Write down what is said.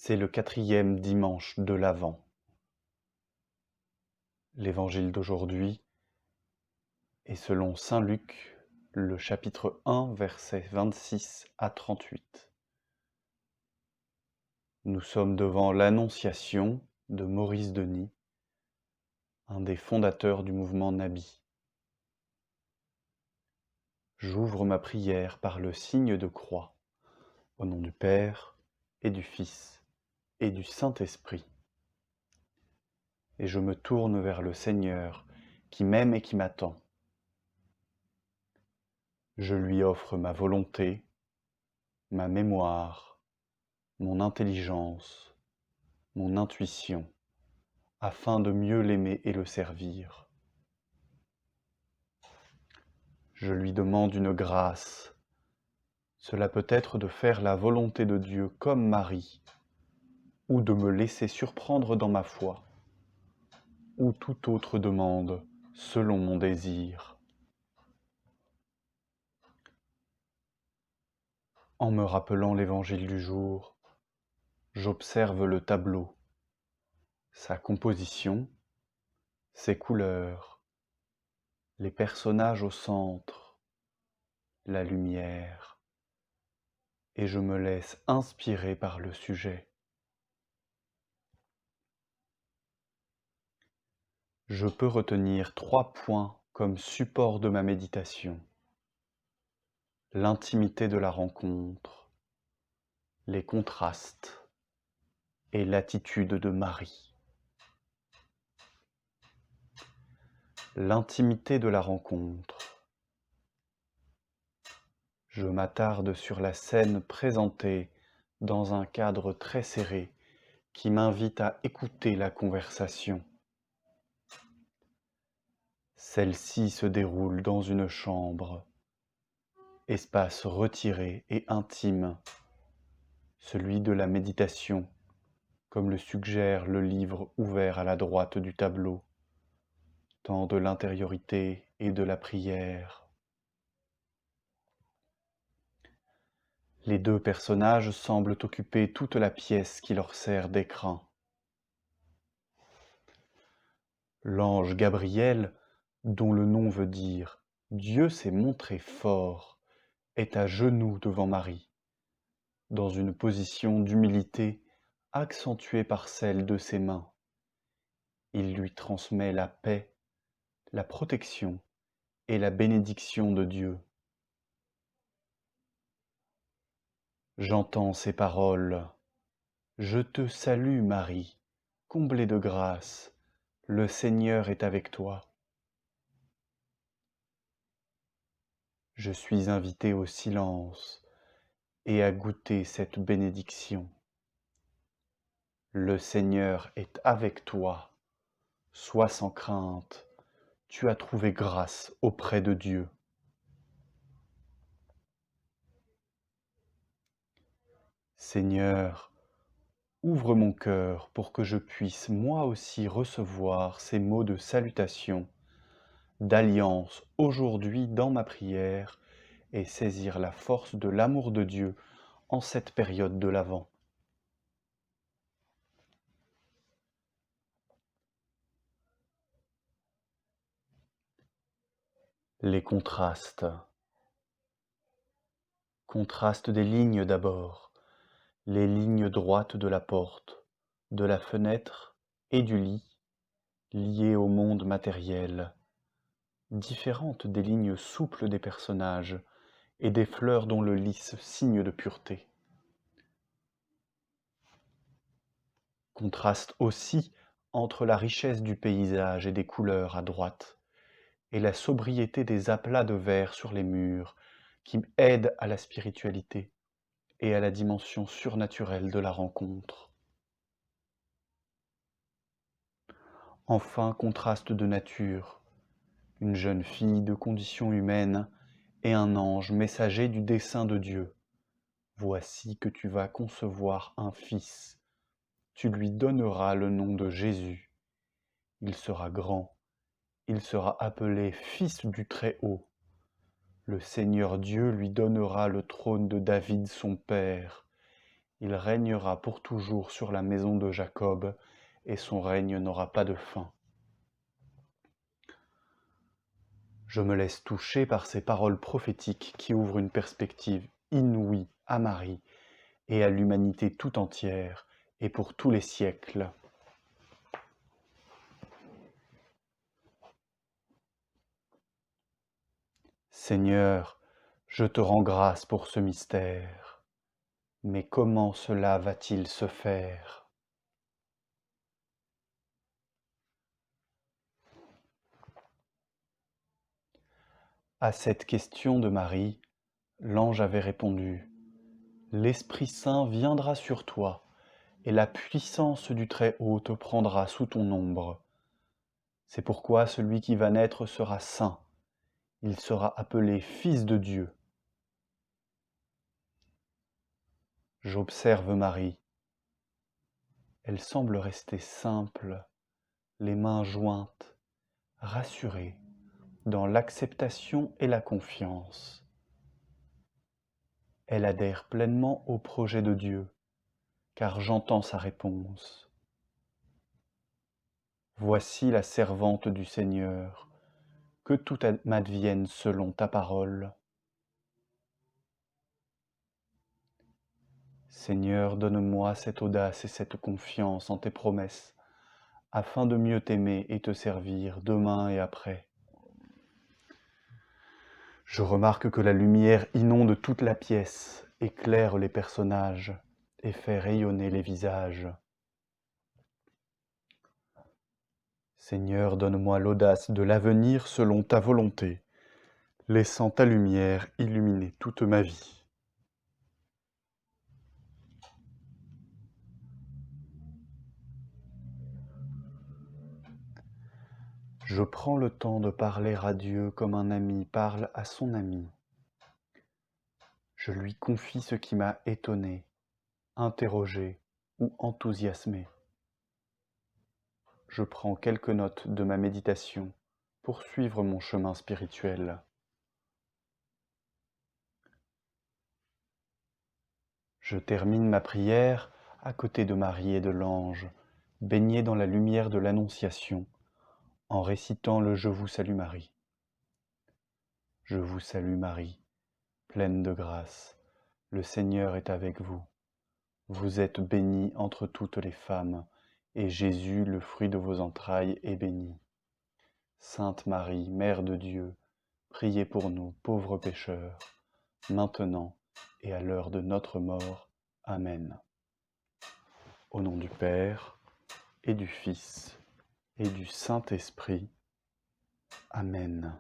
C'est le 4e dimanche de l'Avent. L'évangile d'aujourd'hui est selon saint Luc, le chapitre 1, versets 26 à 38. Nous sommes devant l'Annonciation de Maurice Denis, un des fondateurs du mouvement Nabi. J'ouvre ma prière par le signe de croix, au nom du Père et du Fils et du Saint-Esprit. Et je me tourne vers le Seigneur qui m'aime et qui m'attend. Je lui offre ma volonté, ma mémoire, mon intelligence, mon intuition, afin de mieux l'aimer et le servir. Je lui demande une grâce. Cela peut être de faire la volonté de Dieu comme Marie, ou de me laisser surprendre dans ma foi, ou toute autre demande selon mon désir. En me rappelant l'évangile du jour, j'observe le tableau, sa composition, ses couleurs, les personnages au centre, la lumière, et je me laisse inspirer par le sujet. Je peux retenir 3 points comme support de ma méditation. L'intimité de la rencontre, les contrastes et l'attitude de Marie. L'intimité de la rencontre. Je m'attarde sur la scène présentée dans un cadre très serré qui m'invite à écouter la conversation. Celle-ci se déroule dans une chambre, espace retiré et intime, celui de la méditation, comme le suggère le livre ouvert à la droite du tableau, temps de l'intériorité et de la prière. Les 2 personnages semblent occuper toute la pièce qui leur sert d'écrin. L'ange Gabriel, dont le nom veut dire « Dieu s'est montré fort », est à genoux devant Marie, dans une position d'humilité accentuée par celle de ses mains. Il lui transmet la paix, la protection et la bénédiction de Dieu. J'entends ces paroles. « Je te salue Marie, comblée de grâce, le Seigneur est avec toi. » Je suis invité au silence et à goûter cette bénédiction. Le Seigneur est avec toi. Sois sans crainte, tu as trouvé grâce auprès de Dieu. Seigneur, ouvre mon cœur pour que je puisse moi aussi recevoir ces mots de salutation, d'alliance aujourd'hui dans ma prière et saisir la force de l'amour de Dieu en cette période de l'Avent. Les contrastes. Contraste des lignes d'abord. Les lignes droites de la porte, de la fenêtre et du lit, liées au monde matériel, différentes des lignes souples des personnages et des fleurs dont le lys signe de pureté. Contraste aussi entre la richesse du paysage et des couleurs à droite, et la sobriété des aplats de verre sur les murs qui aident à la spiritualité et à la dimension surnaturelle de la rencontre. Enfin, contraste de nature, une jeune fille de condition humaine et un ange messager du dessein de Dieu. Voici que tu vas concevoir un fils. Tu lui donneras le nom de Jésus. Il sera grand. Il sera appelé Fils du Très-Haut. Le Seigneur Dieu lui donnera le trône de David son père, Il régnera pour toujours sur la maison de Jacob, et son règne n'aura pas de fin. Je me laisse toucher par ces paroles prophétiques qui ouvrent une perspective inouïe à Marie et à l'humanité tout entière et pour tous les siècles. Seigneur, je te rends grâce pour ce mystère. Mais comment cela va-t-il se faire? À cette question de Marie, l'ange avait répondu: L'Esprit Saint viendra sur toi, et la puissance du Très-Haut te prendra sous ton ombre. C'est pourquoi celui qui va naître sera saint. Il sera appelé Fils de Dieu. J'observe Marie. Elle semble rester simple, les mains jointes, rassurée, dans l'acceptation et la confiance. Elle adhère pleinement au projet de Dieu, car j'entends sa réponse. Voici la servante du Seigneur, que tout m'advienne selon ta parole. Seigneur, donne-moi cette audace et cette confiance en tes promesses, afin de mieux t'aimer et te servir demain et après. Je remarque que la lumière inonde toute la pièce, éclaire les personnages et fait rayonner les visages. Seigneur, donne-moi l'audace de l'avenir selon ta volonté, laissant ta lumière illuminer toute ma vie. Je prends le temps de parler à Dieu comme un ami parle à son ami. Je lui confie ce qui m'a étonné, interrogé ou enthousiasmé. Je prends quelques notes de ma méditation pour suivre mon chemin spirituel. Je termine ma prière à côté de Marie et de l'ange, baigné dans la lumière de l'Annonciation, en récitant le Je vous salue Marie. Je vous salue Marie, pleine de grâce, le Seigneur est avec vous. Vous êtes bénie entre toutes les femmes, et Jésus, le fruit de vos entrailles, est béni. Sainte Marie, Mère de Dieu, priez pour nous, pauvres pécheurs, maintenant et à l'heure de notre mort. Amen. Au nom du Père, et du Fils, et du Saint-Esprit. Amen.